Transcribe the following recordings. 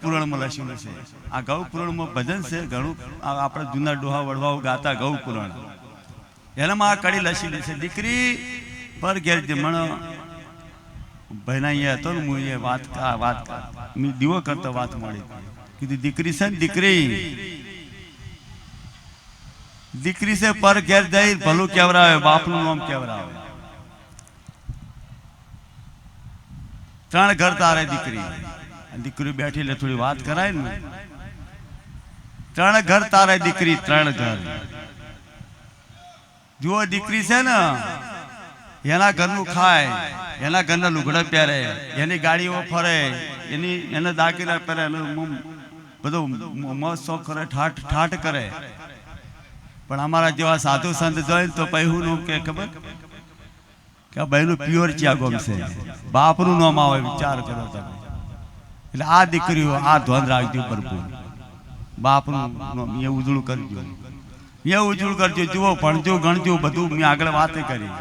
પુરાણમાં લખેલું છે. આ ગૌ પુરાણમાં ભજન છે ઘણું. આપણે જૂના ડોહા વડવાઓ ગાતા ગૌ પુરાણ, એનામાં આ કડી લખેલી છે. દીકરી પર ઘેર જમણ ભાઈના અહીંયા હતો ને, હું એ વાત દીવો કરતો વાત મળી. કીધું દીકરી છે ને, દીકરી છે પર ઘેર જઈ ભલું કેવરાવે, બાપનું નામ કેવરાવે. 3 ઘર તારે દીકરી બેઠી એટલે થોડી વાત કરાય ને. 3 ઘર તારે દીકરી, 3 ઘર. જુઓ દીકરી છે ને, એના ઘરનું ખાય, એના ઘરના લુગડા પહેરે, એની ગાડીઓ ફરે, એને દાગીના પહેરે, બધું મોજ શોખ કરે, ઠાઠ કરે. પણ અમારા જેવા સાધુ સંત જોઈને તો પહેલું નું કે ખબર કે ભાઈનું પ્યોર ચ્યા ગમશે, બાપનું નામ આવે. વિચાર કરો તમે. એટલે આ દીકરીઓ આ ધ્યાન રાખજો ભરપૂર. બાપનું નામ એ ઉજળું કરજો, એ ઉજળું કરજો. જુઓ ભણજો ગણજો બધું. મેં આગળ વાત કરી.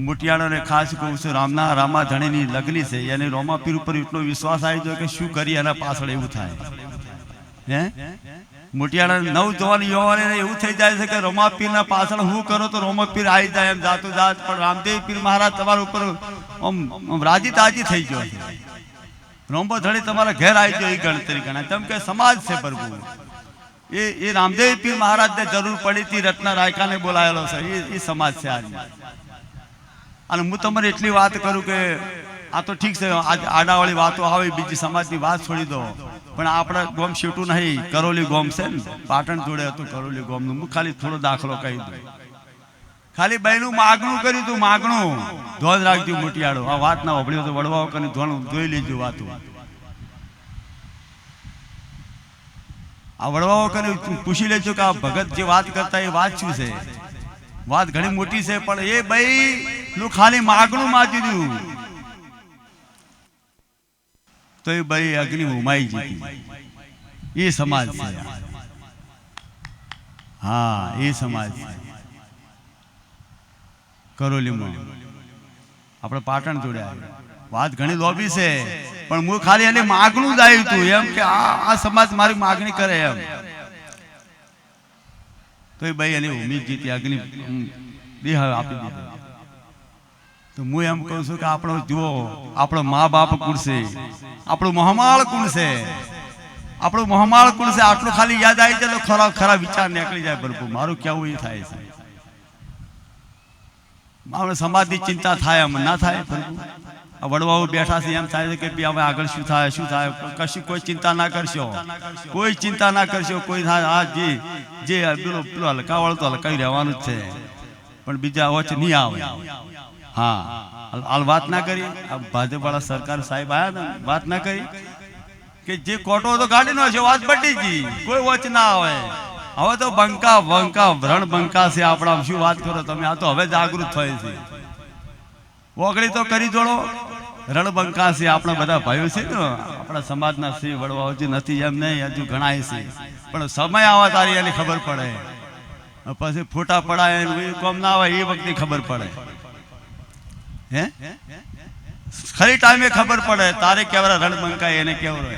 મુટિયાળોને ખાસ કહું છું, રામા ધણીની લગ્ની છે, એને રોમાપીર ઉપર એટલો વિશ્વાસ આવી ગયો કે શું કરી એના પાછળ એવું થાય. હે મુટિયાળા 9 જવાની યુવાને એવું થઈ જાય છે કે રોમાપીરના પાછળ હું કરો તો રોમાપીર આવી જાય એમ જાતું જાત. પણ રામદેવ પીર મહારાજ તમારા ઉપર રાજી તાજી થઈ ગયો છે. રોમબો ધણી તમારા ઘેર આવી ગયો એ ગણતરી ગણાય. તેમ કે સમાજ છે ભરપૂર. એ રામદેવ પીર મહારાજને જરૂર પડી હતી, રત્ના રાયકાને બોલાયેલો છે. એ સમાજ છે આજે. અને હું તમારે એટલી વાત કરું કે આ તો ઠીક છે, આડાવાળી વાતો આવે, બીજી સમાજની વાત છોડી દો. પણ આપણા ગોમ શેટું નહીં, કરોલી ગોમ છે ને, પાટણ જોડે હતું કરોલી ગોમનું. હું ખાલી થોડો દાખલો કહી દઉં. ખાલી બાઈનું માગણું કર્યું હતું, માગણું. ધોન રાખજો મોટિયાળો. આ વાત ના હોભળ્યો તો વડવાઓ કરીને ધોન જોઈ લેજો વાતો. આ વડવાઓ કરીને પૂછી લેજો કે આ ભગત જે વાત કરતા એ વાત શું છે. વાત ઘણી મોટી છે, પણ એ ભાઈ નું ખાલી માગણું માજી દીધું તો એ ભાઈ અગ્નિ ઉમાઈ જીતી. એ સમાજ છે. હા, એ સમાજ છે. કરોલીમાં આપણે પાટણ જોડે આવ્યું. વાત ઘણી લોભી છે, પણ હું ખાલી એને માગણું જ આવ્યું હતું એમ કે આ સમાજ મારી માગણી કરે એમ. તો એ ભાઈ એની ઉમ્મીદ જીતી, અગ્નિ દેહ આપી દીધો. તો હું એમ કહું છું કે આપણો જુઓ, આપણો મા બાપ કોણ છે, આપણું મહામાળ કોણ છે, આપણું મહામાળ કોણ છે. આટલું ખાલી યાદ આવી જાય તો ખરા વિચાર નીકળી જાય ભરપૂર. મારું કેવું એ થાય છે. આપણે સમાજની ચિંતા થાય એમ ના થાય ભરપૂર. આ વડવાઓ બેઠા છે એમ થાય છે કે હવે આગળ શું થાય શું થાય. કશું કોઈ ચિંતા ના કરશો, કોઈ ચિંતા ના કરશો. કોઈ થાય આ જે પેલો હલકાવાળું તો હલકાઈ રહેવાનું જ છે, પણ બીજા વચ્ચ નહીં આવે. હા, હાલ વાત ના કરી. ભાજપ વાળા સરકાર સાહેબ આયા ને, વાત ના કરી કે જે કોટો તો ગાડી નો છે, વાત પટી ગઈ, કોઈ વચ્ચ ના આવે. હવે તો બંકા વ્રણ બંકા છે આપણા. શું વાત કરો તમે. આ તો હવે જાગૃત થાય છે. ઓગળી તો કરી જોડો. રણબંકા છે આપણા બધા ભાઈઓ છે ને, આપણા સમાજના છે. વડવાઓ જે નથી એમ નહીં, હજુ ઘણા છે. પણ સમય આવે તારી એની ખબર પડે. પછી ફોટા પડાય કોમ ના આવે એ વખતે ખબર પડે. હે ખરી ટાઈમે ખબર પડે તારે કેવરા રણબંકા એને કેવરો.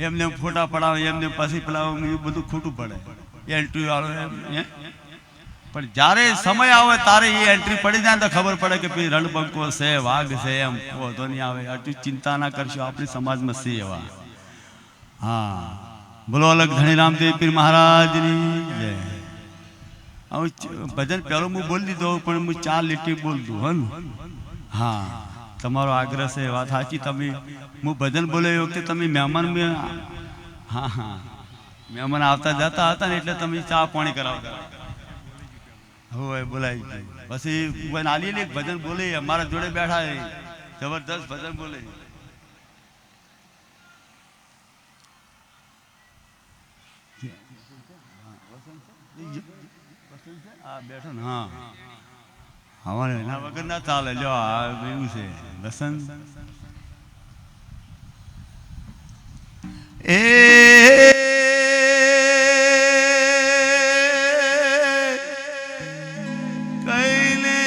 એમને ફોટા પડાવે, એમને પછી પડાવે, એ બધું ખોટું પડે. એન્ટ્રી વાળો પણ જ્યારે સમય આવે તારે એ એન્ટ્રી પડી જાય તો ખબર પડે કે ભાઈ રણબંકો છે, વાઘ છે. એમ વધો નહીં આવે. આટલી ચિંતા ના કરશો, આપણી સમાજમાં છે એવા. હા, બોલો અલગ ધણી રામદેવ પીર મહારાજની જય. ભજન પહેલો હું બોલી દીધો, પણ હું 4 લીટી બોલ દઉં. હા, તમારો આગ્રહ છે, વાત સાચી. તમે હું ભજન બોલે એ વખતે તમે મહેમાન, હા હા, મહેમાન આવતા જતા હતા ને, એટલે તમે ચા પાણી કરાવતા. હવે બોલાય પછી આલી ભજન બોલે. અમારા જોડે બેઠા જબરદસ્ત ભજન બોલે. બેઠો ને. હા, અમારે એના વગર ના ચાલે. જો એવું છે વસંત. એ કઈને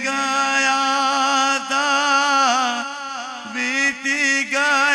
ગયા તા બીતી ગયા.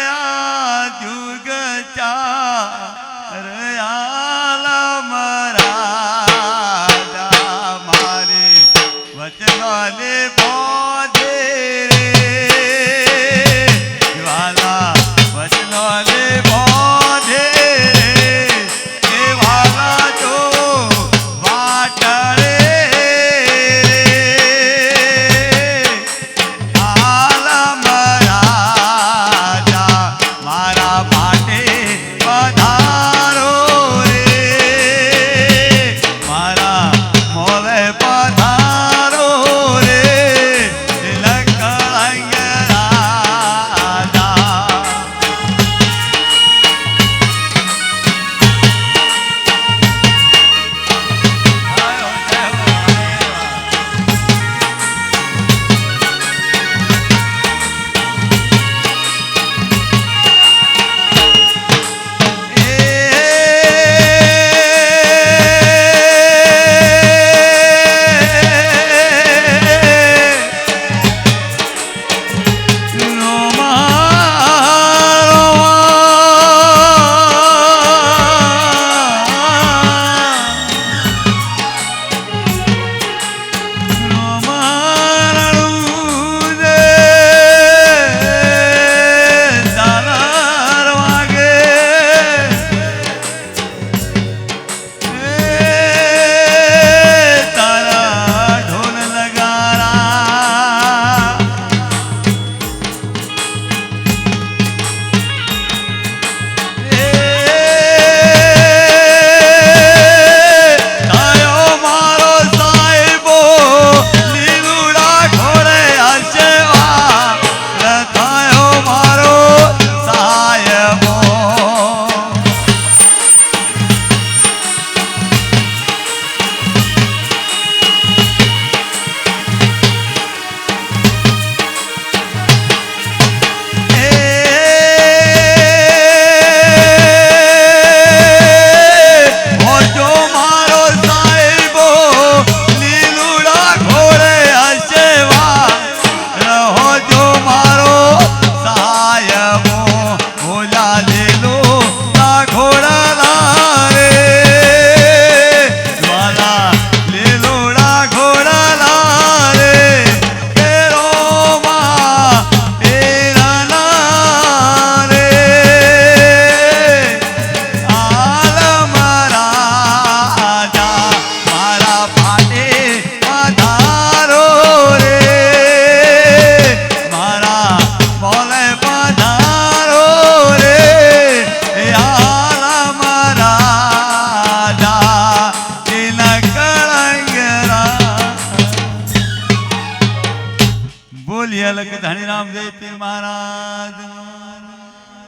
अलग धनीराम जय पीर महाराज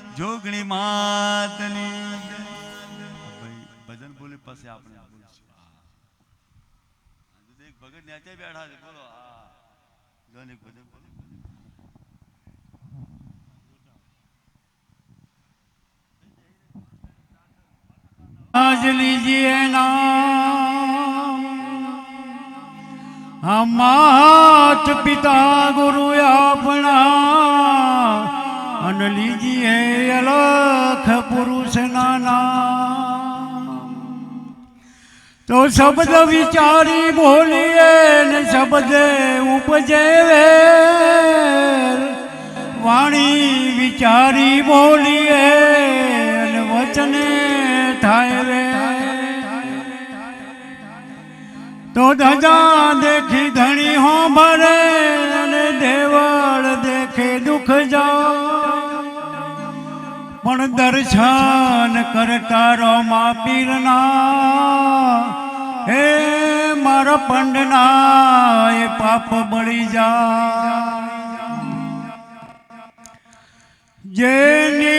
जोगणी मातनी भजन बोले पासे आपने एक भगत न्याचे बैठा है बोलो दोनों भजन बोलो आज लीजिए नाम हम मात पिता गुरु अपना अन लीजिए अलख पुरुष नाना तो शब्द विचारी बोलिए न शब्द उपजे वाणी विचारी बोलिए न वचने थाय वे तो धजा देखी धनी हो भरे अने देवल देखे दुख जा पण दर्शन करता रोमा पीरना हे मारा पंडना ये पाप बड़ी जा जेनी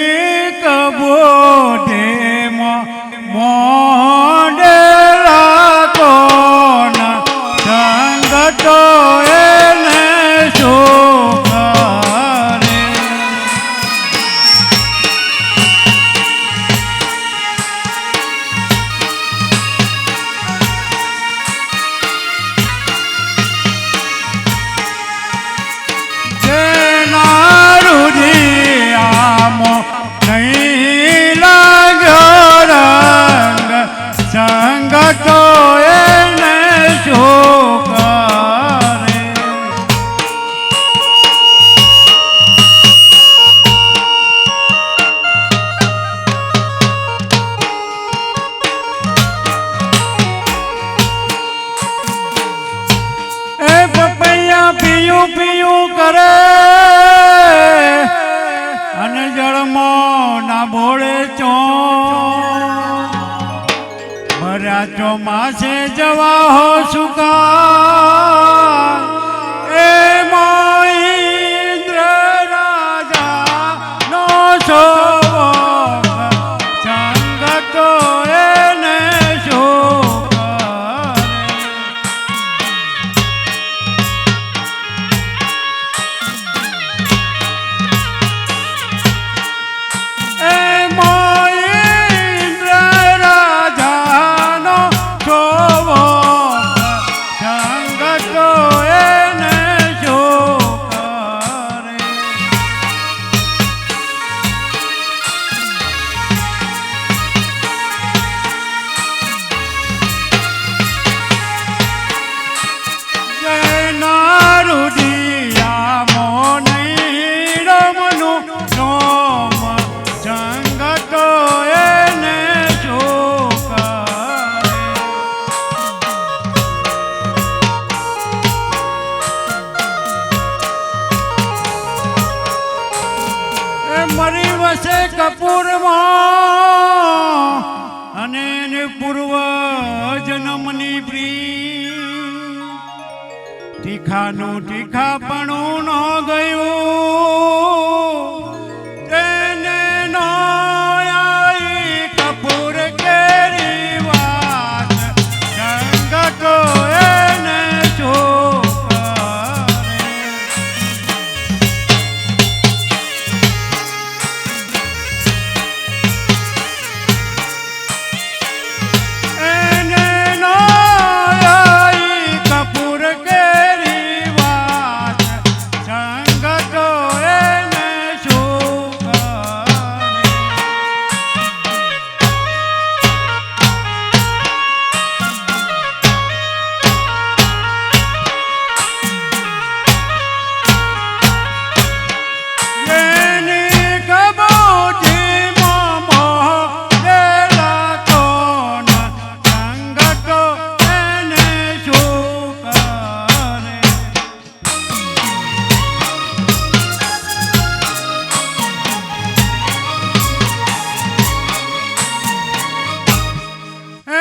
कबो दे मोडेला कोन संगतो एने सुखारे जेना रुधिया જળમાં ના બોળે ચો ભર્યા ચોમાસે જવા હો સુકા એ ઇન્દ્ર રાજા નો શોક સંગ તો એને શોક મરી વસે કપૂરમાં અને પૂર્વ જન્મની પ્રી તીખાનું તીખાપણું ન ગયું તેને નો આઈ કપૂર કેરી વાત સંગતો એને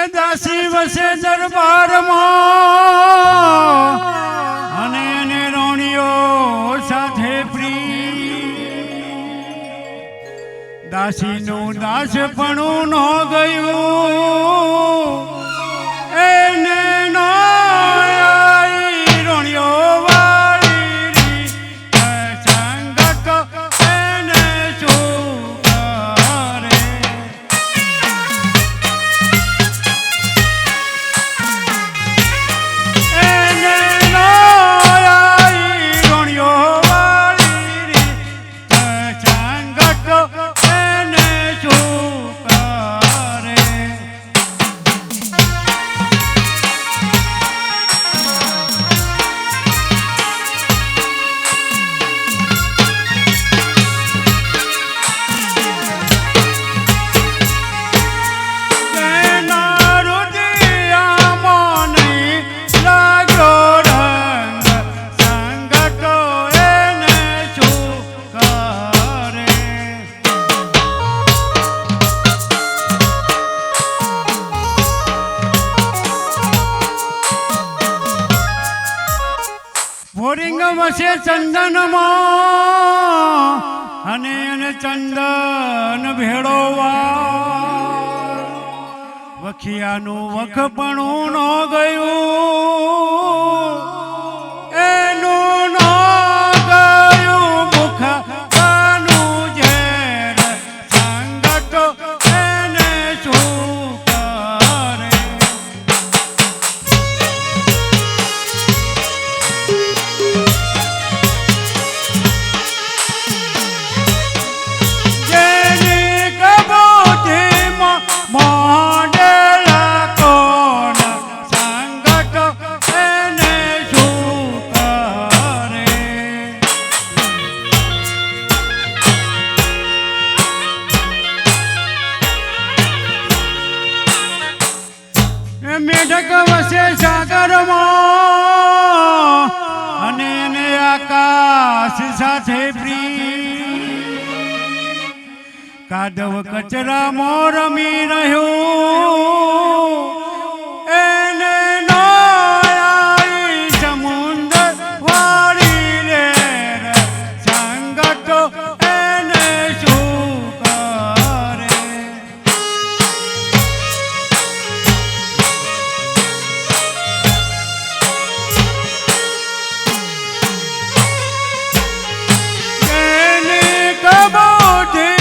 દાસી વસે દરબારમાં અને એને રોણીઓ સાથે પ્રી દાસીનું દાસપણું ન ગયું એને નો આઈ રોણીઓ વાળી સંગત એને શું કરે ભોરિંગ વસે ચંદનમાં અને એને ચંદન ભેળોવા વખિયાનું વખપણું ન ગયું એનું ન ગયું મુખ કાનું ઝેર સંગતો એને શું કરે મોડેલા કોણ સંગત એને કાદવ કચરામાં રમી રહ્યું એને નો આવી સમુદ્ર વાળી રે સંગતો એને શું કરે એની કબૂતરી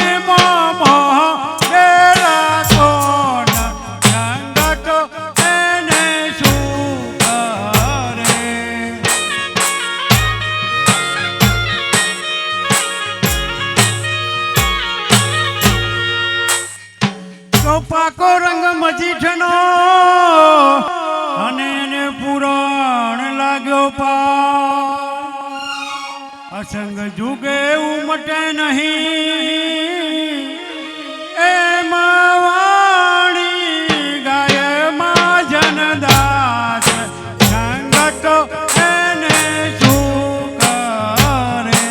પાકો રંગ મજીઠનો અને એને પુરાણ લાગ્યો પા અસંગ જુગે ઉમટે નહીં એમાં વાણી ગાય માં જનદાસ સંગતો એને શું કરે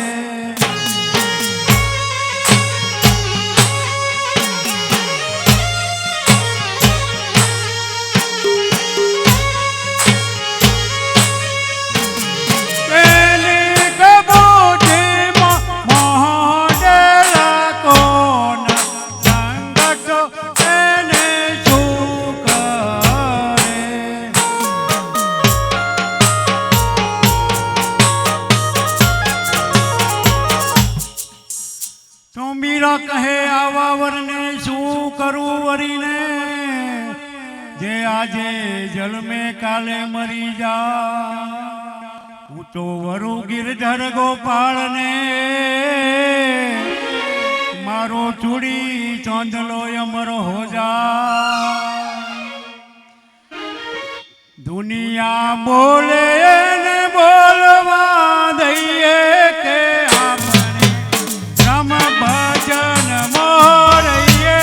મીરા કહે આવા વરને શું કરું વરીને જે આજે જલમે કાલે મરી જા હું તો વરુ ગિરધર ગોપાળને મારો ચૂડી ચોંદલો અમર હો જા દુનિયા બોલે ને બોલવા દઈએ કે ભજન મોરૈયે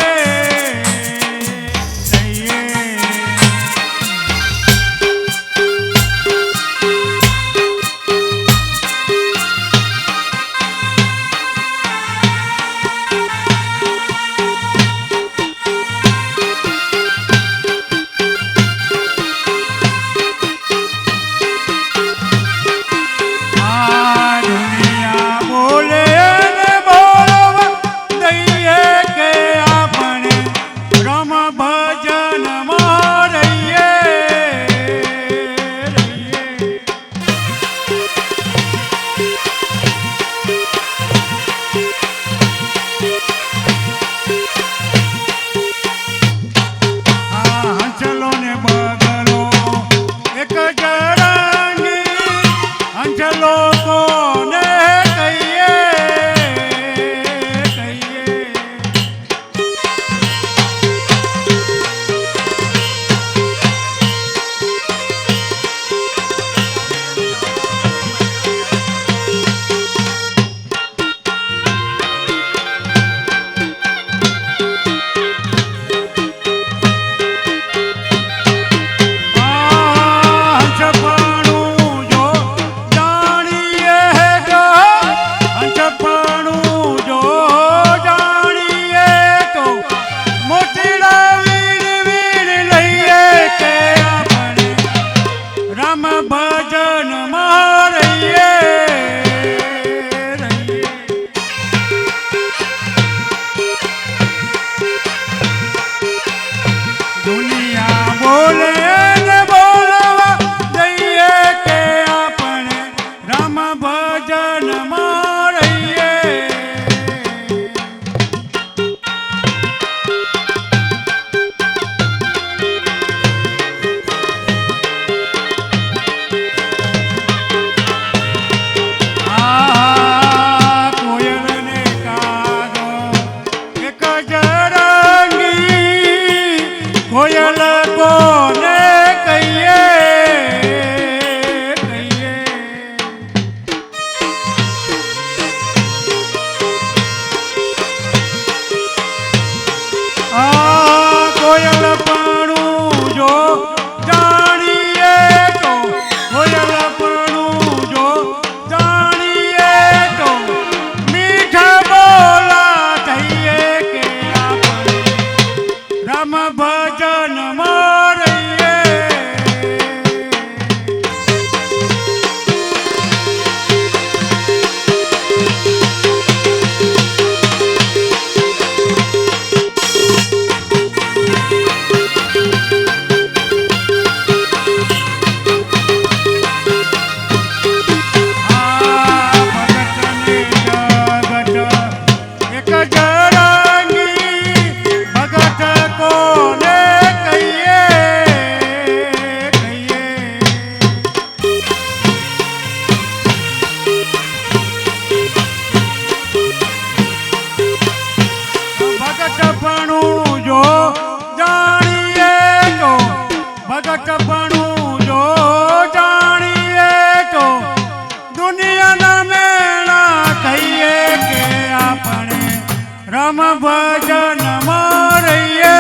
રામ ભજન મારીએ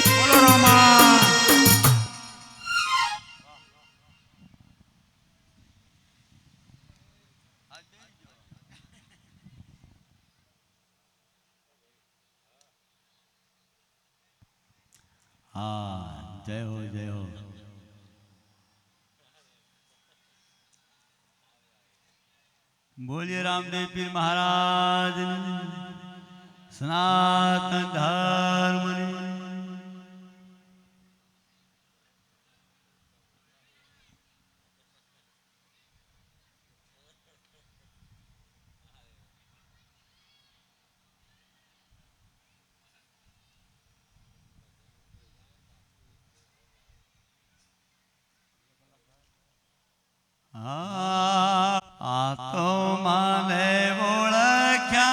બોલો રામા हाँ जय हो जय हो बोलिए रामदेव पीर महाराज सनातन धर्म आ तो माने ओळख्या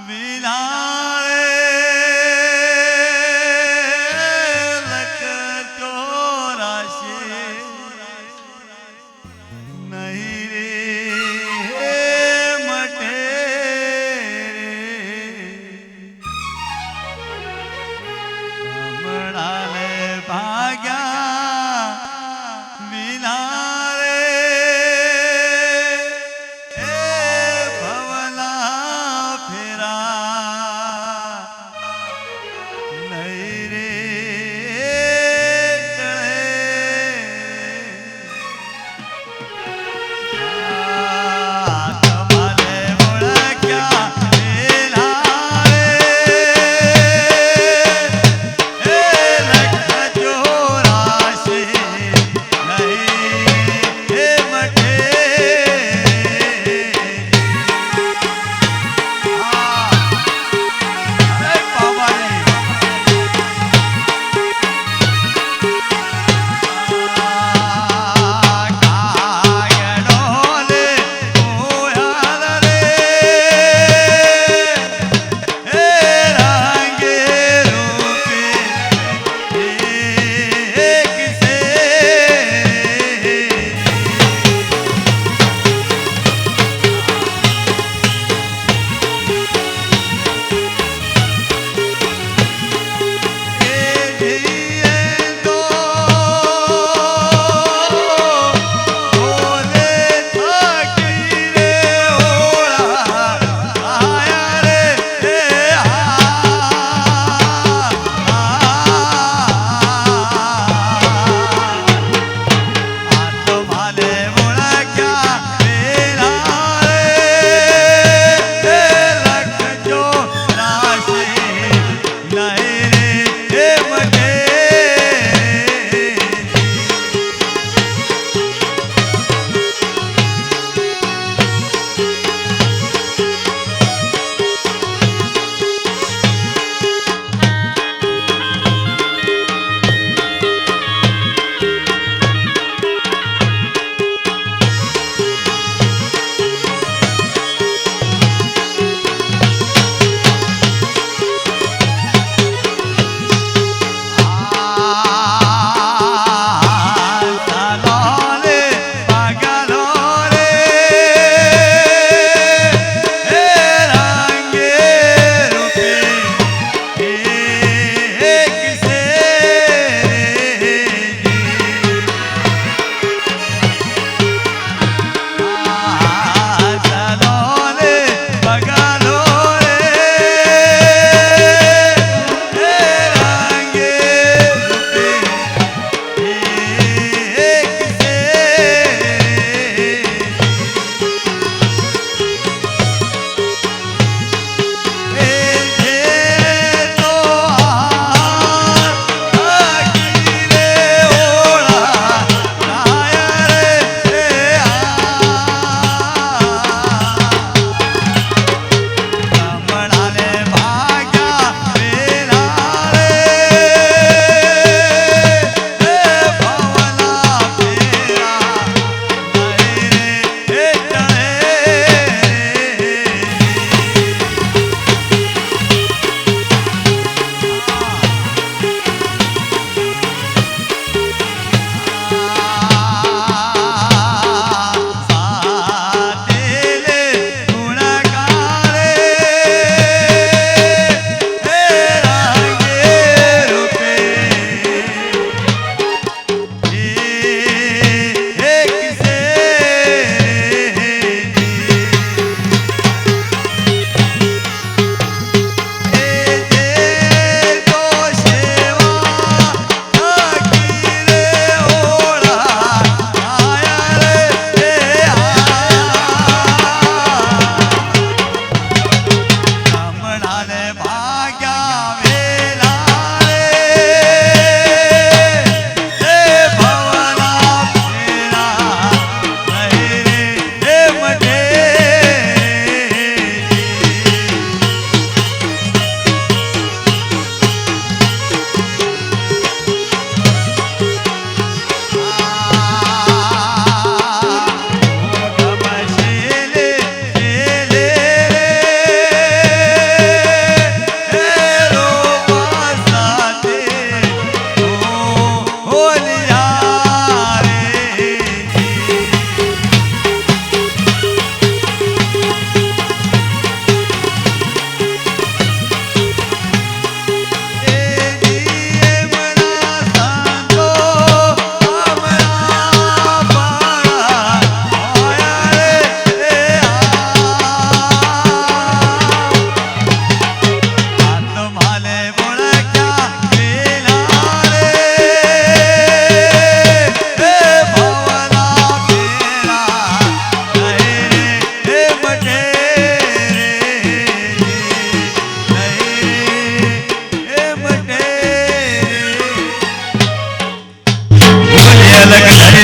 विनाळे लक चोराशे नहीं रे मटे म्हणाले भाग्या विना रे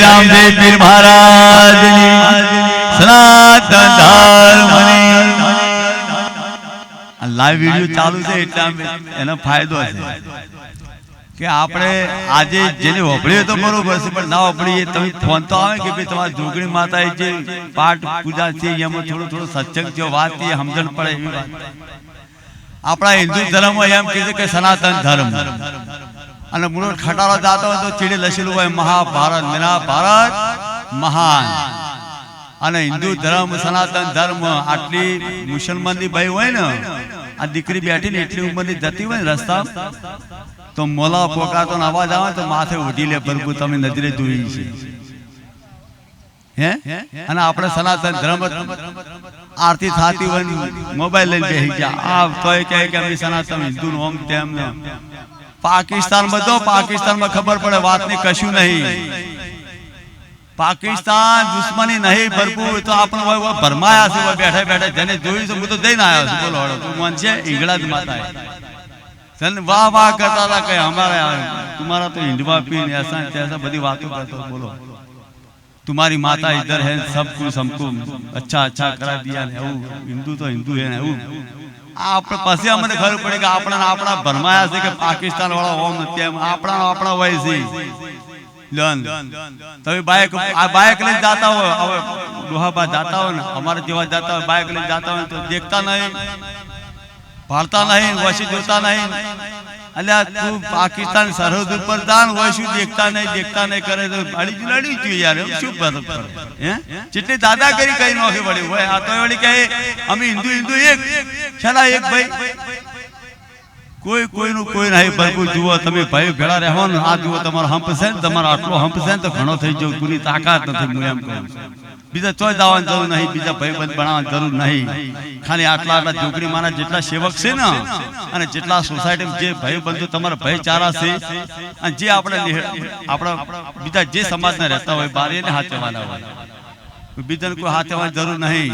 રામદેવ પીર મહારાજની સનાતન ધર્મની લાઈવ વિડિયો ચાલુ છે એટલે એનો ફાયદો છે કે આપણે આજે જેને વપડીએ તો બરોબર છે પણ ના વપડીએ તમે ફોન તો આવે કે ભાઈ તમારી જોગણી માતાએ જે પાઠ પૂજા છે એમાં થોડું સત્સંગ છે વાત છે સમજણ પડે એવી વાત આપણા હિન્દુ ધર્મમાં એમ કીધું કે સનાતન ધર્મ અને મૂળ ખટારો જાતો હોય તો ચીડે લખેલું હોય મહાભારત મેરા ભારત મહાન અને હિન્દુ ધર્મ સનાતન ધર્મ આટલી મુસલમાનની ભાઈ હોય ને આ દીકરી બેઠી ને એટલી ઉંમરની જતી હોય ને રસ્તા તો મોલા પોકાતો અવાજ આવે તો માથે ઉઠી લે પ્રભુ તમે નજરે જોઈ છે હે અને આપણે સનાતન ધર્મ આરતી થાતી હોય મોબાઈલ લઈને બેસી ગયા આ તોય કહે કે અમે સનાતન હિન્દુ નું ઓમ તેમ પાકિસ્તાનમાં તો પાકિસ્તાનમાં ખબર પડે વાતની કશું નહીં પાકિસ્તાન દુશ્મની નહીં ભરપૂર તો આપણે ભરમાયા છે બેઠા બેઠા જેને જોયું છે હું તો જઈને આવ્યો છું બોલો તું મન છે ઈંગળા જ માતા વાહ વાહ કરતા હતા કે हमारे तुम्हारा तो हिंदवा पीन ऐसा ऐसा बड़ी बातों करता बोलो तुम्हारी माता इधर है सब कुछ हमको अच्छा अच्छा करा दिया ने हिंदू तो हिंदू है ने આપણે પછી અમને ખબર પડી કે આપણા ભરમાયા છે કે પાકિસ્તાન વાળા ઓમ તેમ આપણા હોય છે લન તમે બાઇક લઈને જાતા હો હવે ડોહાબા જાતા હો ને અમારે જેવા જાતા હોય બાઇક લઈને જાતા હોય તો દેખતા નહીં ભારતા નહીં વસી જોતા નહીં અલ્યા તું પાકિસ્તાન સરહદ ઉપર જાન વસી દેખતા નહીં કરે તો લડી જોઈએ યાર શું કરે હે જેટલી દાદાગીરી કરી નોખી પડી હોય આ તો વળી કહે અમે હિન્દુ એક છેલ્લા એક ભાઈ કોઈનું કોઈ નહીં ભરપૂર જુઓ તમે ભાઈ ભેળા રહેવાનું આ જુઓ તમારો હંપ છે ને તમારો આટલો હંપ છે ને તો ઘણો થઈ જાવ કોઈની તાકાત નથી હું એમ કહું બીજા ચોય દાવાની જરૂર નહીં બીજા ભાઈબંધ બનાવવાની જરૂર નહીં ખાલી આટલા જોગણી માના જેટલા સેવક છે ને અને જેટલા સોસાયટીમાં જે ભાઈબંધો તમારા ભાઈચારા છે અને જે આપણા બીજા જે સમાજના રહેતા હોય બાર એને હાથેવાના હોય બીજાને કોઈ હાથેવાની જરૂર નહીં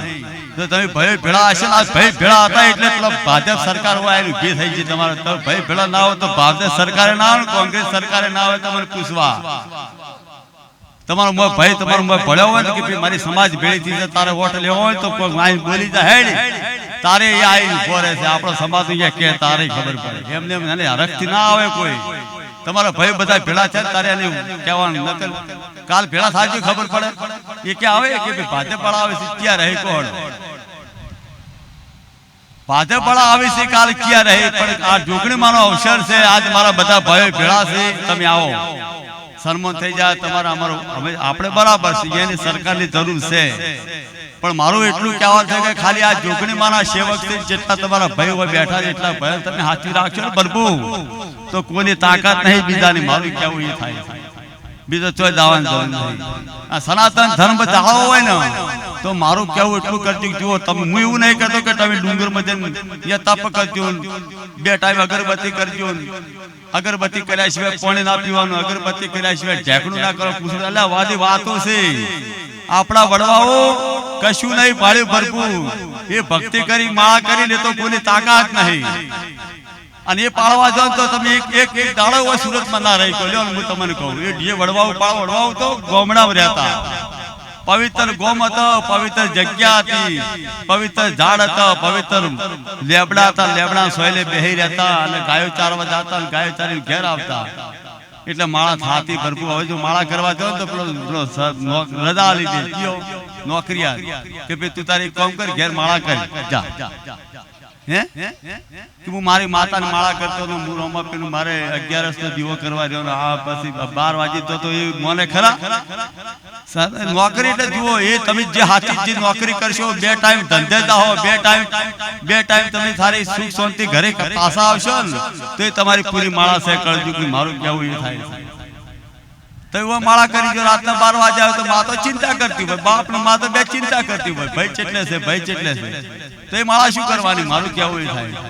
તો તમે ભાઈ ભેળા હશે ને ભાઈ ભેળા હતા એટલે ભાજપ સરકાર હોય એની ઉભી થઈ છે તમારે ભાઈ ભેળા ના હોય તો ભાજપ સરકારે ના આવે કોંગ્રેસ સરકારે ના હોય તમારે પૂછવા તમારો ભાઈ તમારો ભળ્યો હોય કે મારી સમાજ ભેળી થી તારે વોટ લેવો હોય તો કોઈ બોલી જાય હેડ તારે એ આઈ ઉભો રહે છે આપણો સમાજ કે તારે ખબર પડે એમને એને હરખથી ના આવે કોઈ તમારા ભાઈ બધા ભેળા છે તારે એને કહેવાનું નકલ કાલ ભેળા થાય ખબર પડે એ કે આવે કે ભાજપ વાળા આવે છે ક્યાં રહે કોણ ભાજપ વાળા આવે છે કાલ ક્યાં રહે પણ આ જોગણી માનો અવસર છે આજ મારા બધા ભાઈઓ ભેળા છે તમે આવો સન્માન થઈ જાય તમારા અમારો આપણે બરાબર છે એની સરકારની જરૂર છે પણ મારું એટલું કહેવાનું છે કે ખાલી આ જોગણી માના સેવક છે જેટલા તમારા ભાઈ હોય બેઠા છે એટલા ભાઈ તમે હાથી રાખશો ને બરબુ તો કોઈની તાકાત નહીં બીજાની મારું કેવું એ થાય બીજો ચોય દાવાનું જરૂર નહીં આ સનાતન ધર્મ જાળવો હોય ને તો મારું કેવું એટલું કરજો જુઓ તમે હું એવું નહીં કરતો કે તમે ડુંગરમાં જઈને તપ કરજો 2 ટાઈમ અગરબત્તી કરજો અગરબત્તી કર્યા સિવાય પાણી ના પીવાનું અગરબત્તી કર્યા સિવાય ઢેકણું ના કરો પૂછવું એટલે વાદી વાતો છે આપણા વડવાઓ કશું નહીં પાડ્યું ભરપૂર એ ભક્તિ કરી માળા કરી લે તો કોઈની તાકાત નહીં અને એ પાળવા જાવ તો તમે એક દાડો હોય સુરતમાં ના રહી લ્યો હું તમને કહું એ વડવાઓ વડવાઓ તો ગોમડામાં રહેતા પવિત્ર ગોમ હતો પવિત્ર જગ્યા હતી પવિત્ર ઝાડ હતા પવિત્ર લેબડા હતા લેબડા સોયલે બેહી રહેતા અને ગાયો ચારવા જતા અને ગાયો ચારીને ઘેર આવતા એટલે માળા થાતી ભરપૂર હવે જો માળા કરવા જાવ તો પેલો રજા લીધી કયો નોકરિયા કે ભાઈ તું તારી કામ કર ઘેર માળા કર જા હે કે હું મારી માતાને માળા કરતો હતો હું રોમાપીનું મારે 11 નો દીવો કરવા રહ્યો ને આ પછી 12 વાગી તો એ મોને ખરા નોકરી એટલે જુઓ એ તમે જે હાથી જે નોકરી કરશો 2 ટાઈમ ધંધે જાઓ 2 ટાઈમ તમે સારી સુખ શાંતિ ઘરે પાછા આવશો ને તો એ તમારી પૂરી માળા છે કળજુગની મારું કેવું એ થાય તો એવો માળા કરી જો રાતના 12 વાગે આવે તો માં તો ચિંતા કરતી હોય બાપ ને માં તો બે ચિંતા કરતી હોય ભાઈ ચેટલે છે તો એ માળા શું કરવાની મારું કેવું એ થાય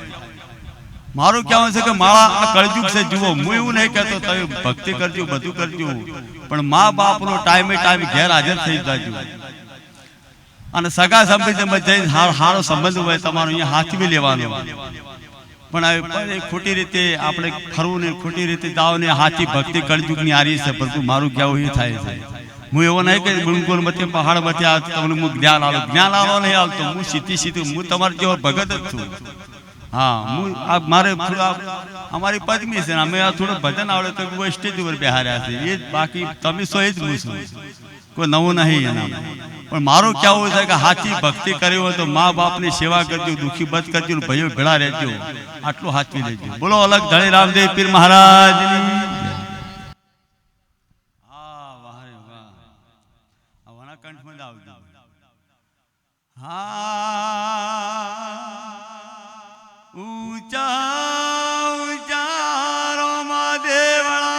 મારું કહેવું છે કે માળા કળજુગ છે જુઓ હું એવું નહીં કહેતો તમે ભક્તિ કરજો બધું કરજો પણ મા બાપનો ટાઈમે ટાઈમ ઘેર હાજર થઈ જજો અને સગા સંબંધમાં જઈને સારો સંબંધ હોય તમારો અહીંયા હાથવી લેવાનો પણ ખોટી રીતે આપણે ફરવું ને ખોટી રીતે જાવ ને હાથી ભક્તિ કળજુગની આરી છે પરંતુ મારું કહેવું એ થાય છે હું એવો નહીં કે બિલકુલ મતે પહાડ મતે આ તમને હું જ્ઞાન આલો નહીં આવતો. હું સીધી હું તમારે જેવો ભગત જ છું. હા, હું આ મારે અમારી પત્ની છે, અમે આ થોડું ભજન આવડે તો સ્ટેજ ઉપર બેહાર્યા છે. એ બાકી તમે સો એ જ હું છું, કોઈ નવું નહીં એના. પણ મારું કહેવું છે કે સાચી ભક્તિ કરી હોય તો મા બાપની સેવા કરજો, દુઃખી બચ કરજો, ભાઈઓ ભેળા રહેજો, આટલું સાચવી લેજો. બોલો અલગ ધણી રામદેવ પીર મહારાજ. કંઠમાં જ આવજો. ઊંચા ઊંચા રોમા દેવળા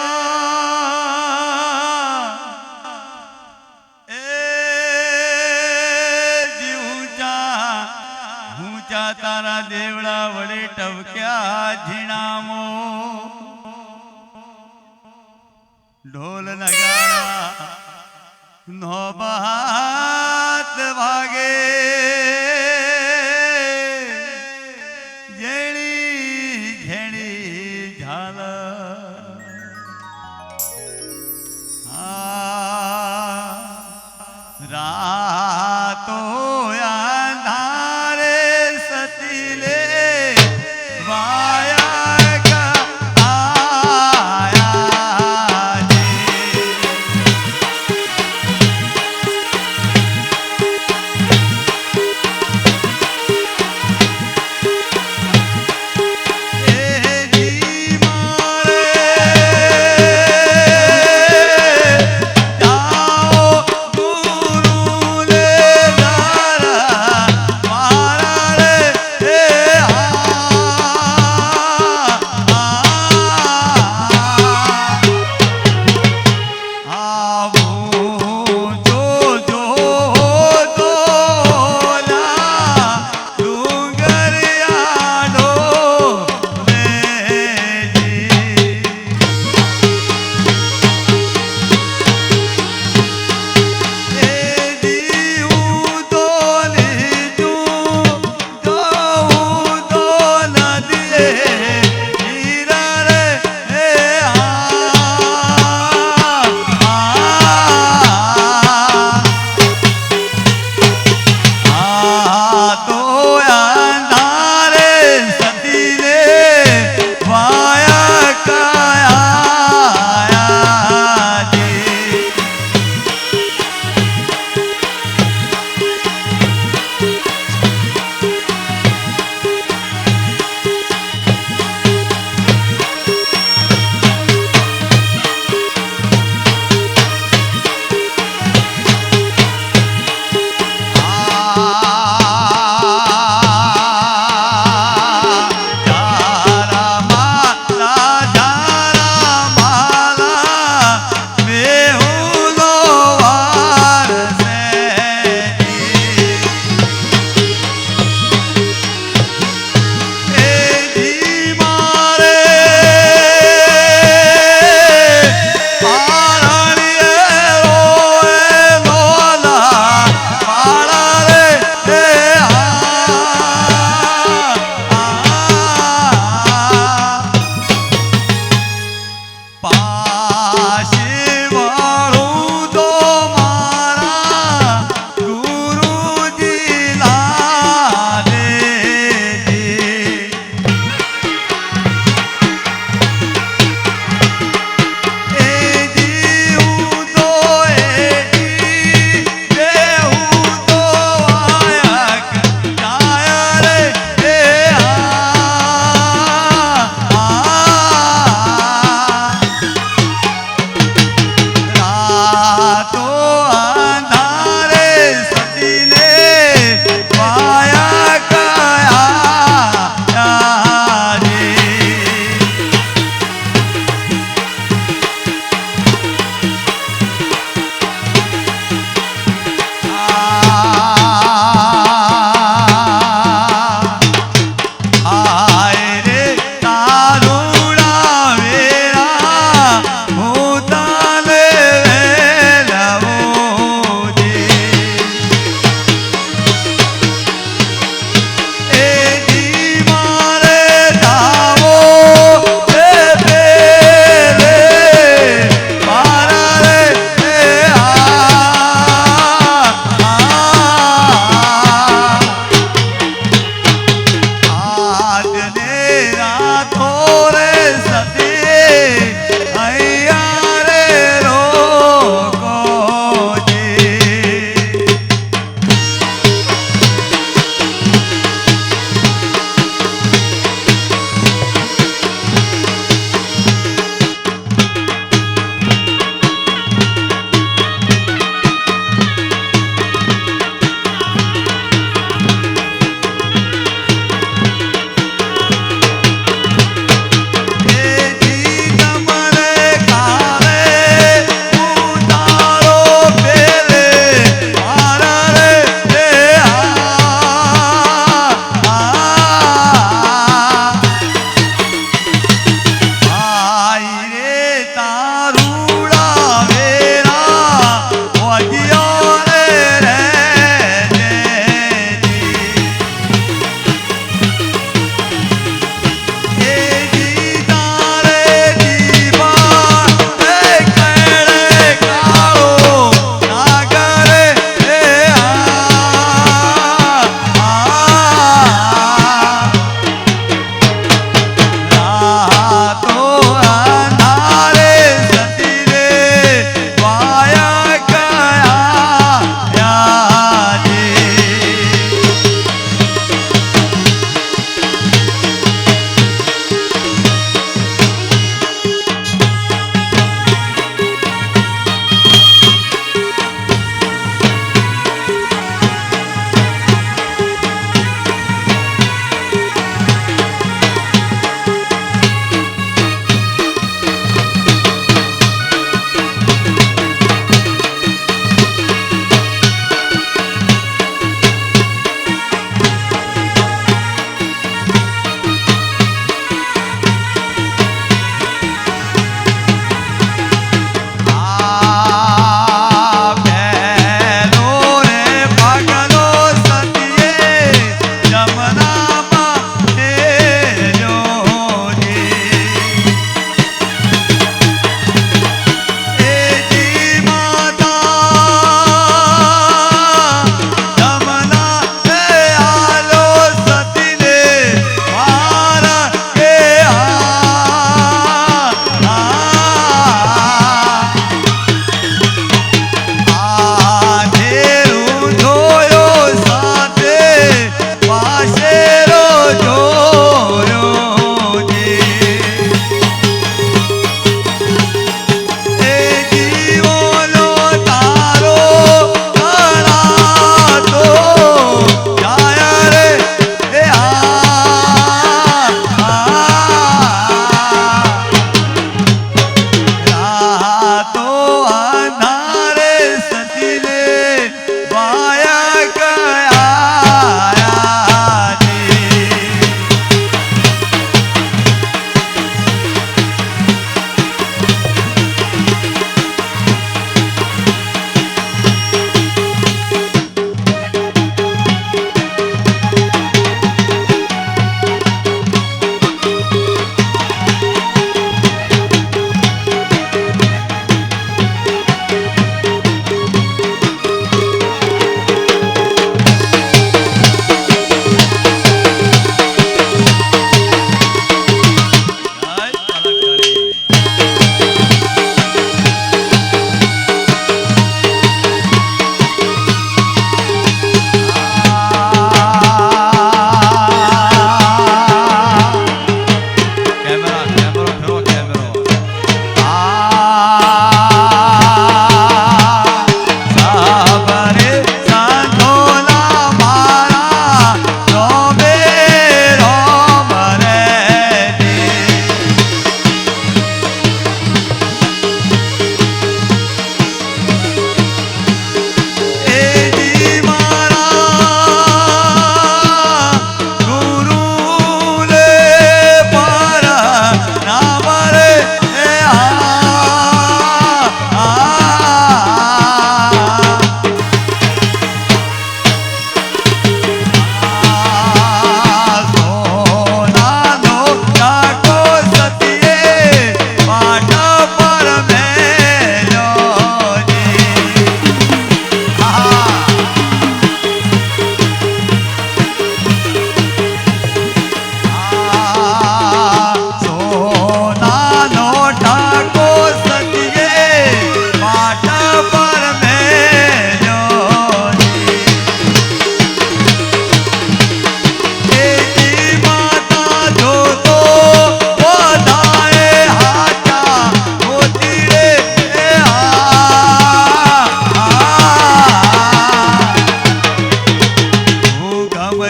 એ ઊંચા ઊંચા તારા દેવળા વડે ટવક્યા ઝીણામો ઢોલ નગારા નોબત વાગે જેણી ઘેણી ઝાલ રાતો અંધારે સતી લે વાયા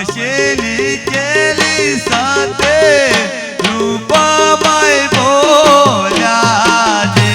વસેલી ચેલી સાથે રૂપાબાઈ બોલ્યા છે.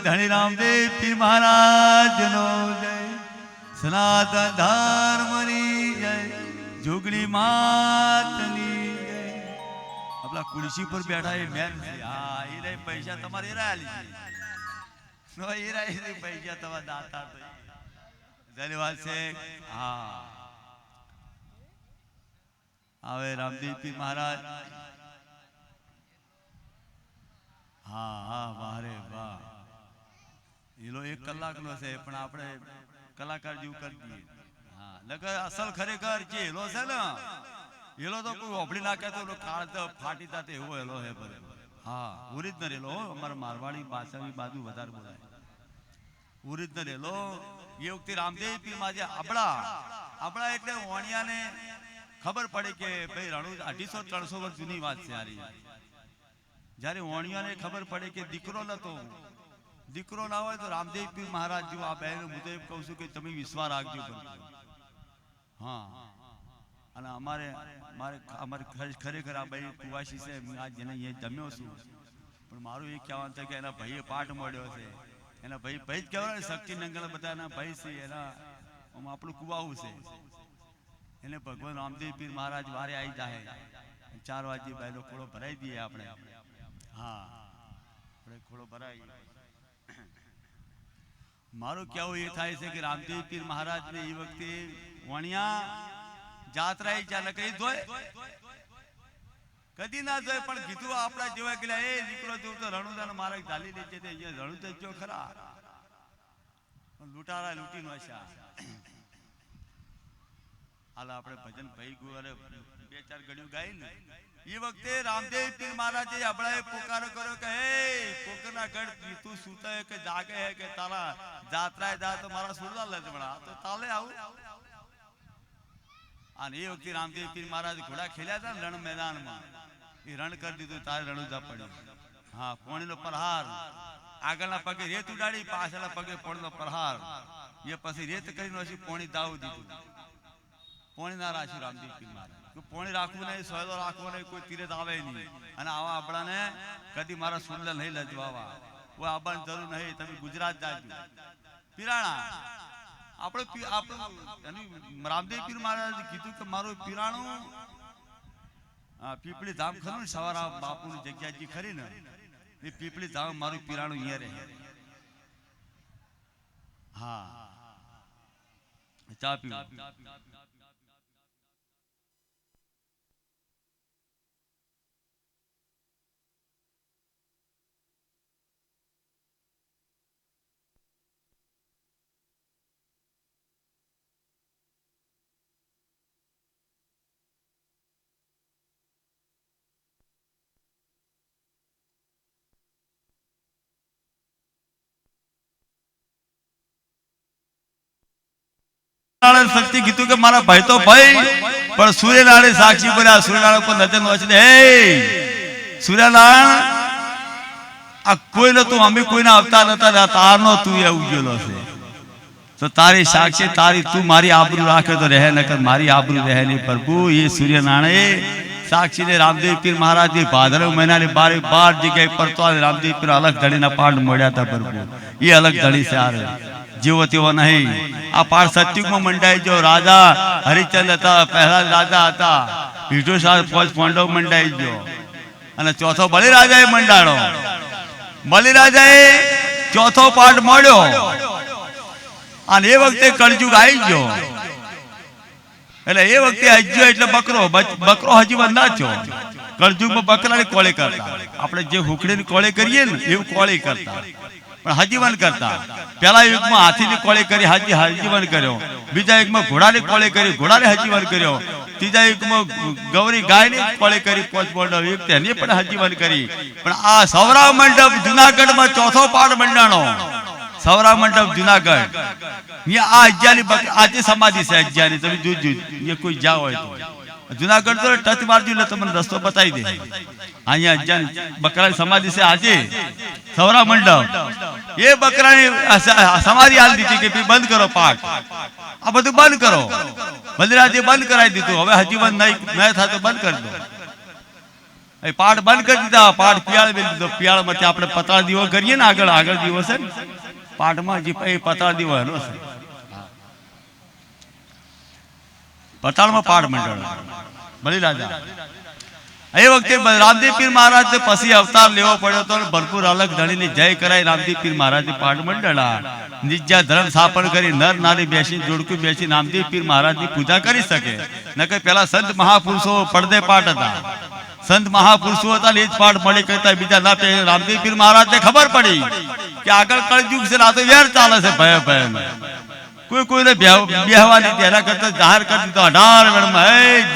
ધણી રામદેવ પીર મહારાજનો જય. સનાતન ધર્મની જય. જોગણી માતની જય. આપણા ખુરશી પર બેઠા એ મેન છે. હા, એ રે પૈસા તમારે એરા આલી છે. નો એરા એ પૈસા તમારા દાતા તો ધન્યવાદ છે. હા, હવે રામદેવ પીર મહારાજ. હા હા, વાહ રે વાહ. એલો 1 કલાકનો છે પણ આપણે કલાકાર જેવું કરી દઈએ. હા, લગર અસલ ખરેખર જે એલો છે ને એલો તો કોઈ ઓભળી નાખે તો કાળ તો ફાટી જાતે એવો એલો હે બરે. હા, ઓરિજિનલ એલો અમારા મારવાડી ભાષાની બાજુ વધારે બોલાય. ઓરિજિનલ એલો એ વખતે રામદેવ પીર માં જે આપણા એટલે ઓણિયાને ખબર પડે કે ભાઈ રણુ 250-300 વર્ષ જૂની વાત છે આરી. જ્યારે ઓણિયાને ખબર પડે કે દીકરો નતો, દીકરો ના હોય તો રામદેવ પીર મહારાજ જેવું આ બહેન હું તો એમ કહું છું કે તમે વિશ્વાસ રાખજો. હા, અને અમારે ખરેખર આ ભાઈ કુવાસી છે. હું આજ જેને અહીંયા જમ્યો છું પણ મારું એ કહેવાનું છે કે એના ભાઈએ પાઠ મળ્યો છે. એના ભાઈ જ કહેવાય ને, શક્તિ નંગલ બધા એના ભાઈ છે. એના આપણું કુવાવું છે. એને ભગવાન રામદેવ પીર મહારાજ વારે આવી જાય 4 વાગે ભાઈનો ખોળો ભરાઈ દઈએ આપણે. હા, આપણે ખોળો ભરાઈ. મારું કહેવું એ થાય છે કે રામદેવ પીર મહારાજને એ વખતે વણિયા જાત્રા ચાલે કઈ જોય કદી ના જોય પણ કીધું આપણા જેવા કે એ દીકરો જેવું તો રણુદાન મારા ઝાલી લે છે. રણુદ જો ખરા લૂંટારા લૂંટી નો છે. હાલ આપણે ભજન ભાઈ ગુવારે 2-4 ઘડીઓ ગાઈ ને એ વખતે રામદેવ પીર મહારાજે આપણા પોકારો કર્યો કે હે પોકરના ગઢ તું સુતા કે જાગે હે કે તારા જાત્રાએ જા તો મારા સુરલા લજમણા તો તાલે આવું. અને એ વખતે રામદેવ પીર મહારાજ ઘોડા ખેલ્યા હતા ને રણ મેદાનમાં. એ રણ કરી દીધું તારે રણુજા પડ્યું. હા, પોણીનો પ્રહાર. આગળના પગે રેત ઉડાડી, પાછળના પગે પોણીનો પ્રહાર. એ પછી રેત કરીને પછી પોણી દાવ દીધું. પોણી ના રાખ્યું રામદેવ પીર મહારાજ. પોણી રાખવું નહીં, સોયલો રાખવો નહીં, કોઈ તીરથ આવે નહીં. અને આવા આપણાને કદી મારા સુરલા નહીં લજવાવા. કોઈ આવવાની જરૂર નહીં. તમે ગુજરાત જાજો પીરાણા. આપણું રામદેવ પીર મહારાજ કીધું કે મારું પીરાણું પીપળી ધામ ખરું ને, સવારા બાપુની જગ્યા જે ખરી ને એ પીપળી ધામ મારું પીરાણું અહીંયા રહે. હા, ચા પીવું. શક્તિ કીધું કે મારા ભાઈ તો ભાઈ પણ સૂર્યનારાયણ સાક્ષી બોલ્યા. સૂર્યનારાયણ પર નજર નોચી દે. હે સૂર્યનારાયણ, આ કોઈ નતું, અમે કોઈના અવતાર નતા, તારનો તું એ ઉજ્જવલો છે તો તારી સાક્ષી તારી તું મારી આબરૂ રાખે તો રહે, નકર મારી આબરૂ રહે નહીં. પ્રભુ એ સૂર્યનારાયણ સાક્ષી ને રામદેવ પીર મહારાજ ભાદરવ મહિનાની 12 જગ્યાએ પરતો રામદેવ પીર અલગ ધણીના પાઠ મળ્યા હતા. પ્રભુ એ અલગ ધણી છે. આ જેવો તેવો નહીં. આ પાઠ સત્યુગમાં મંડાઈ ગયો. રાજા હરિચંદ હતા, પહેલા રાજા હતા. વિષ્ણુ સાહેબ પાંડવ મંડાઈ ગયો અને ચોથો બલિરાજાએ મંડાણો. બલિરાજાએ ચોથો પાઠ મળ્યો અને એ વખતે કળજુગ આવી ગયો. એટલે એ વખતે હજ્યો એટલે બકરો હજી બંધાચ્યો. કળજુગમાં બકરાની કોળે કરતા, આપણે જે હુકડીની કોળે કરીએ ને એવું કોળે કરતા, પણ હજીવન કરતા. પહેલા યુગમાં હાથીની કોળે કરી હજીવન કર્યો, બીજા યુગમાં ઘોડાની કોળે કરી ઘોડાને હજીવન કર્યો, ત્રીજા યુગમાં ગૌરી ગાયની કોળે કરી, પોચમોડનો યુગ તેની પણ હજીવન કરી. પણ આ સૌરા મંડપ જુનાગઢમાં ચોથો પાડ મંડાણો, સૌરા મંડપ જુનાગઢ, આ અજ્જાની આજે સમાધિ છે અજ્જાની. તમે જોજો એ કોઈ જા હોય તો જુનાગઢ તો ટચ મારજો એટલે તમને રસ્તો બતાવી દે. અહીંયા અજ્જાની બકરાની સમાધિ છે આજે સૌરા મંડપ. એ બકરાની સમાધિ હાલ દીધી કે બંધ કરો પાઠ, આ બધું બંધ કરો. બલિરાજે બંધ કરાવી દીધું, હવે હજીવન નહીં થાય તો બંધ કરી દો. પાઠ બંધ કરી દીધા, પાઠ પિયાળ મેં દીધો. પિયાળમાંથી આપણે પતાળ દીવો કરીએ ને, આગળ દીવો છે ને પાઠમાં, જે પતાળ દીવો એનો છે. પતાળમાં પાઠ મંડળ બલિરાજા. એ વખતે રામદેવ પીર મહારાજ પછી અવતાર લેવો પડ્યો તો ભરપૂર અલગ ધણીની જય કરાય. રામદેવ પીર મહારાજ પાઠ મંડળા નિજ્જા ધર્મ સ્થાપન કરી નર નારી બેસી જોડકું બેસી રામદેવ પીર મહારાજની પૂજા કરી શકે. નકર પેલા સંત મહાપુરુષો પડદે પાઠ હતા, સંત મહાપુરુષો હતા ને એ જ પાઠ મળી કરતા, બીજા ના. રામદેવ પીર મહારાજને ખબર પડી કે આગળ કળયુગ છે, આ તો વેર ચાલે છે ભય કોઈને બેહવાની એના કરતા જાહેર કરી દીધો 18 વેળમાં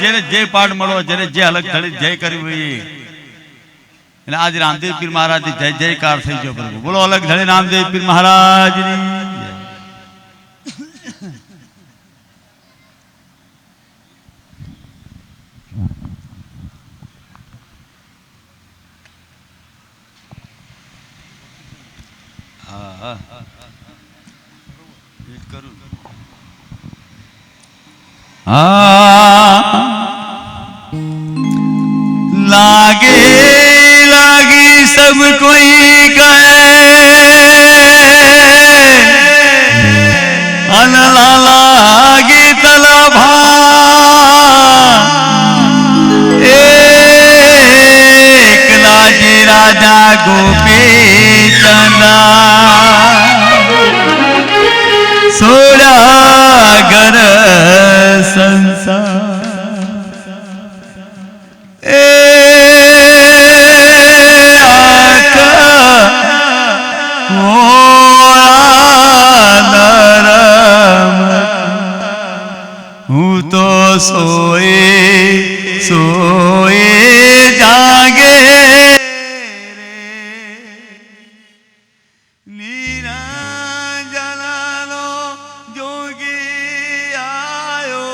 જેને જે પાઠ મળો, જેને જે અલગ ધણી જય કરી હોય. એટલે આજે રામદેવ પીર મહારાજ જય જયકાર થઈ ગયો. પ્રભુ બોલો અલગ ધણી રામદેવ પીર મહારાજની. लागी सब कोई कहे, अनला लागी तलभा, एक लाजी राजा गोपी चंदा, सोड़ा घर संसार. હું તો સોએ જાગે નીરા જલાલો જોગી આયો,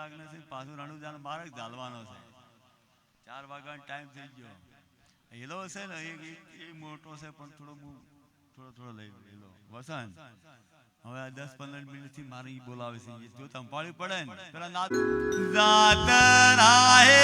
કલાક નથી પાછું રણુજાનો બારક ચાલવાનો છે 4 વાગ્યાનો ટાઈમ થઈ ગયો હેલો છે ને એ મોટો છે પણ થોડો લઈ હેલો વસંત હવે 10-15 મિનિટથી મારે ઈ બોલાવે છે જો સંભાળી પડે ને પેલા ના જાત રાહે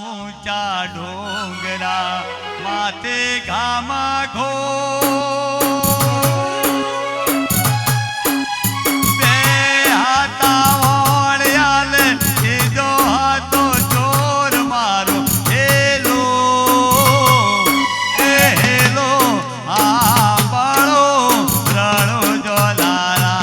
ઊંચા ડોંગરા માથે ઘામા ઘો બે હાથા વળ્યાલ સીધો હાથો ચોર મારો હેલો હેલો આ બળો રણો જોલારા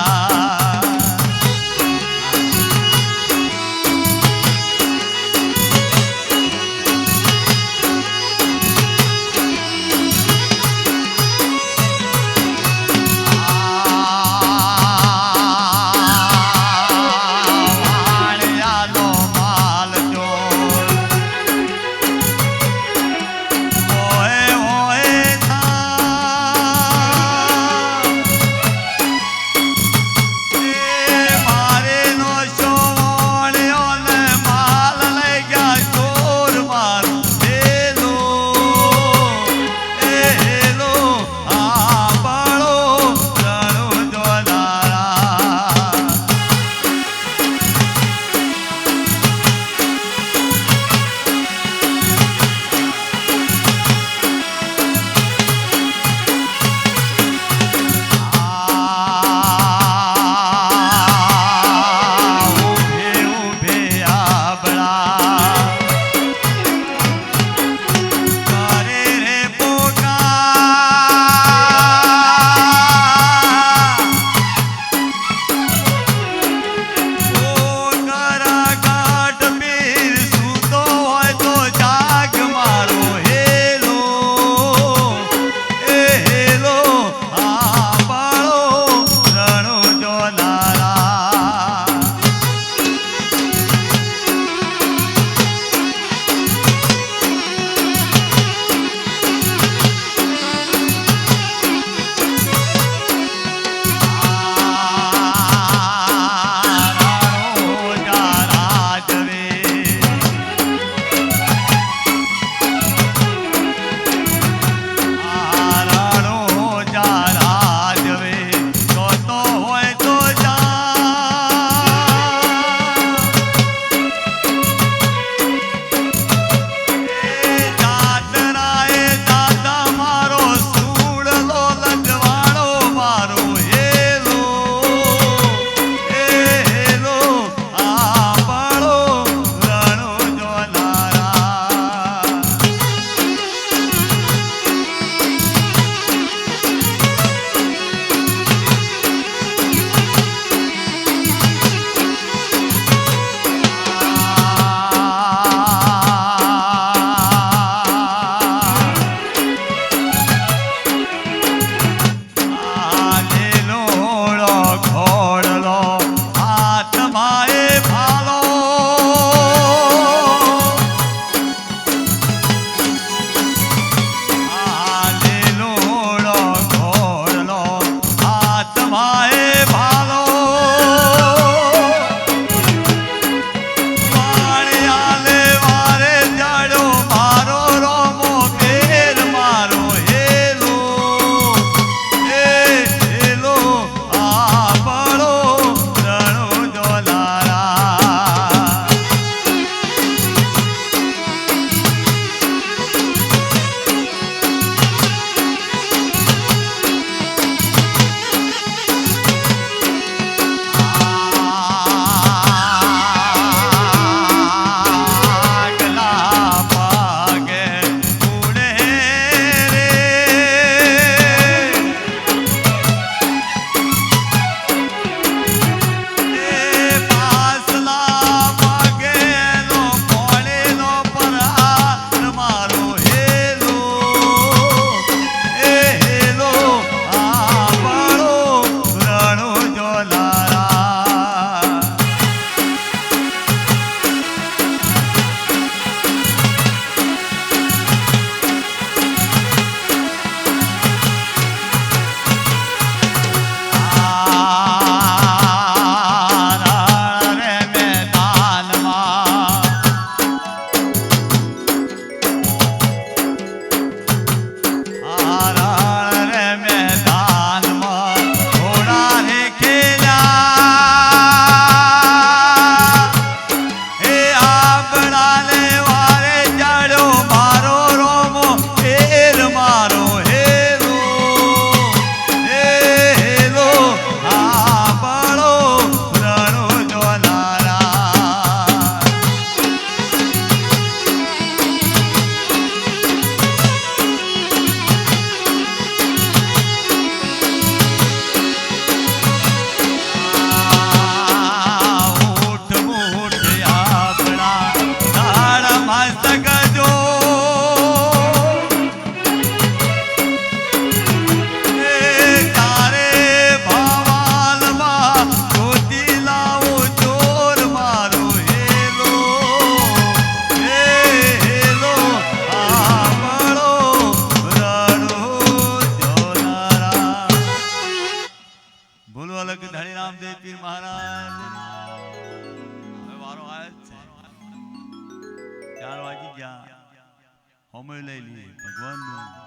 હોમે લઈ લે ભગવાનનું.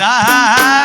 Ah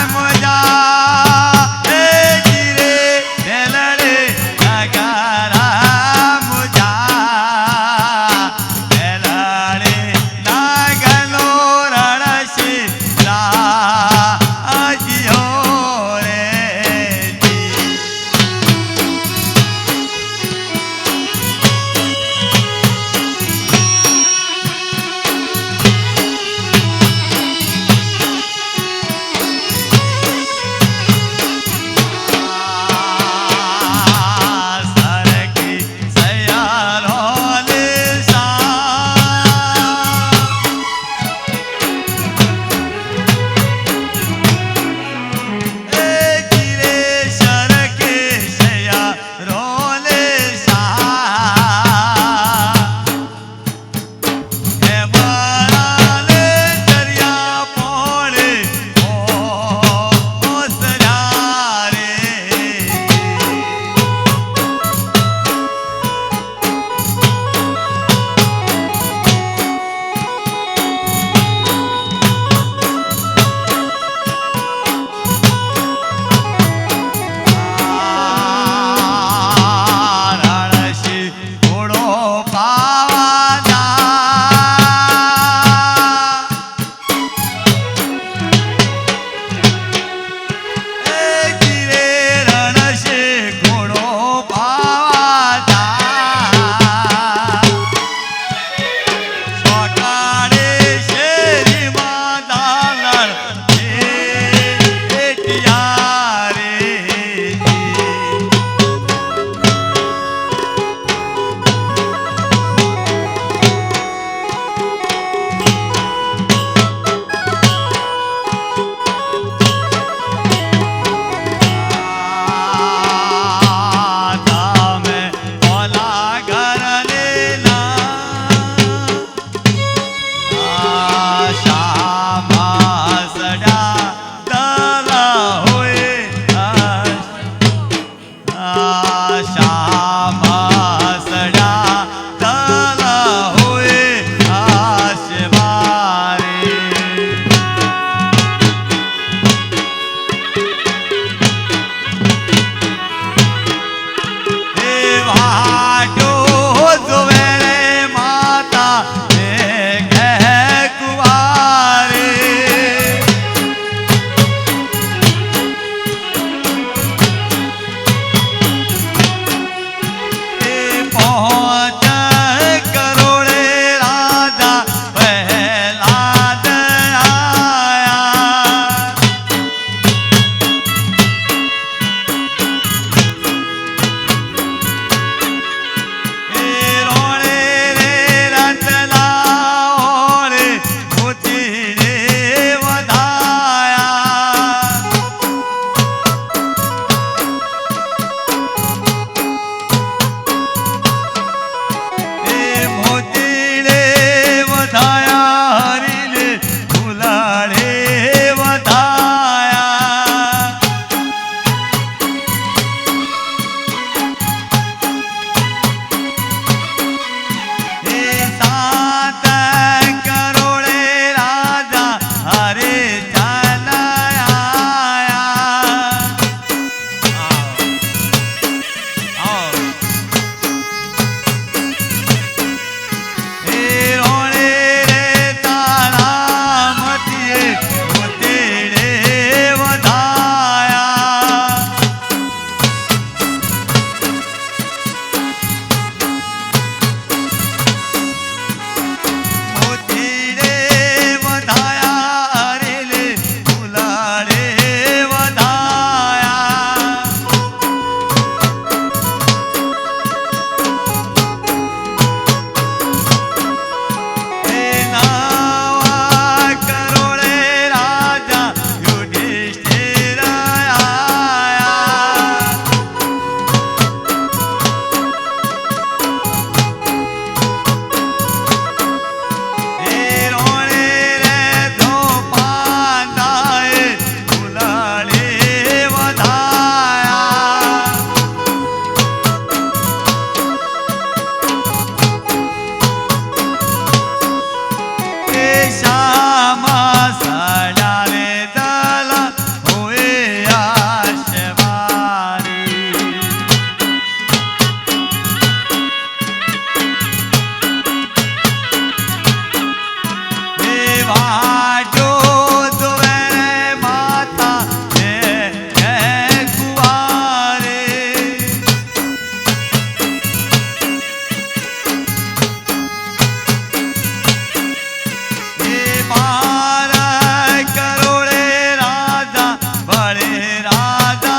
वाले राजा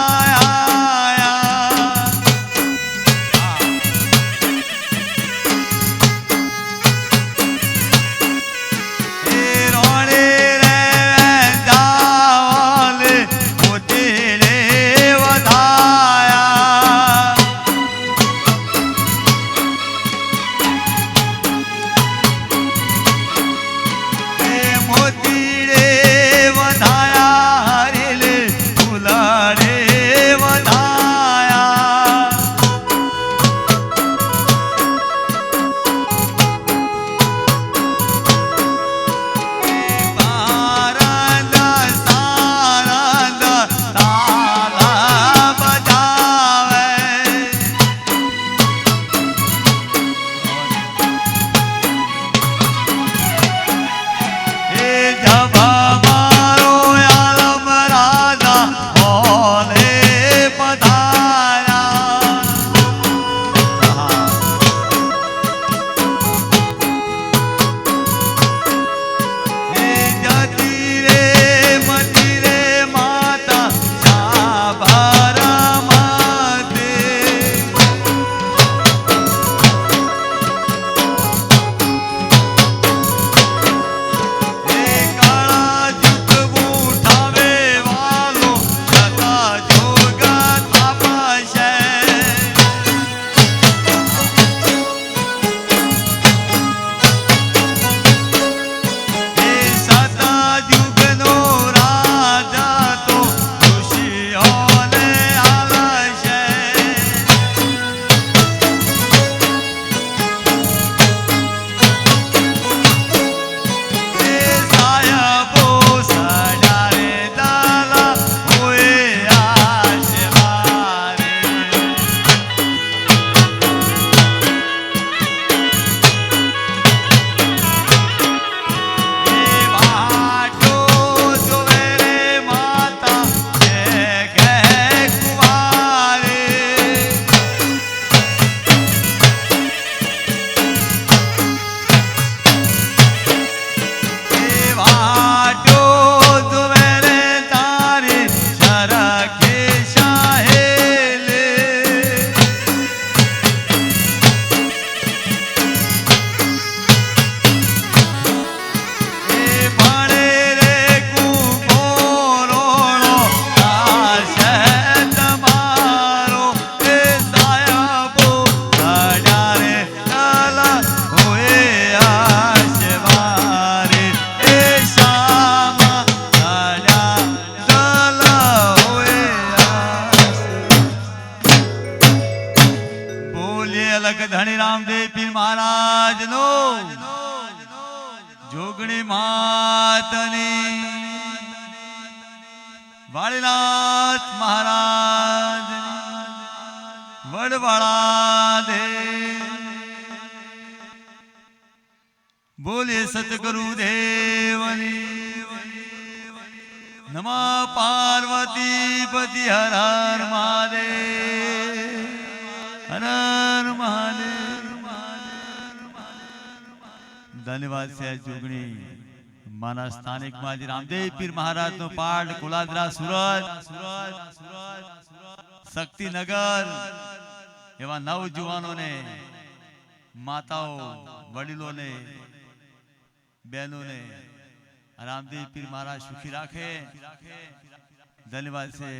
आया रोने रे जावल मोतीले वधाया मोतीले वधाया हरेले फुलाड़े वधाया बारंदा सारंदा ताला बजावे जब मारो आलम राजा होले पधारा जती रे मती रे माता साबारा माते काला जुग उठावे वालो सदा जोगा तापसे सदा जुग नो राजा तो खुशियों ने आलसे सायबो सडारे दाला होए आशवारे बाटो जोवेरे माता के कुवारे वाटो दुवेरे तारे शरके शाहेले बड़े रे कुबोरोलो आशे तमारो सायबो सडारे दाला होए आशवारे श्यामा सडा दाला होए बोलिए अलग धनी रामदेव पीर महाराज नो जोगणी मातनी वालीनाथ महाराज वडवाड़ा दे बोलिए सतगुरु देवनी नमः पार्वती पति हर हर महादेव हर हर महादेव धन्यवाद से जोगणी माना स्थानिक माजी रामदेव पीर महाराज नो पाठ कोलादरा सूरत शक्तिनगर एवं नवजुवानों ने माताओं वडीलों ने बहनों ने रामदेव पीर महाराज सुखी राखे धन्यवाद से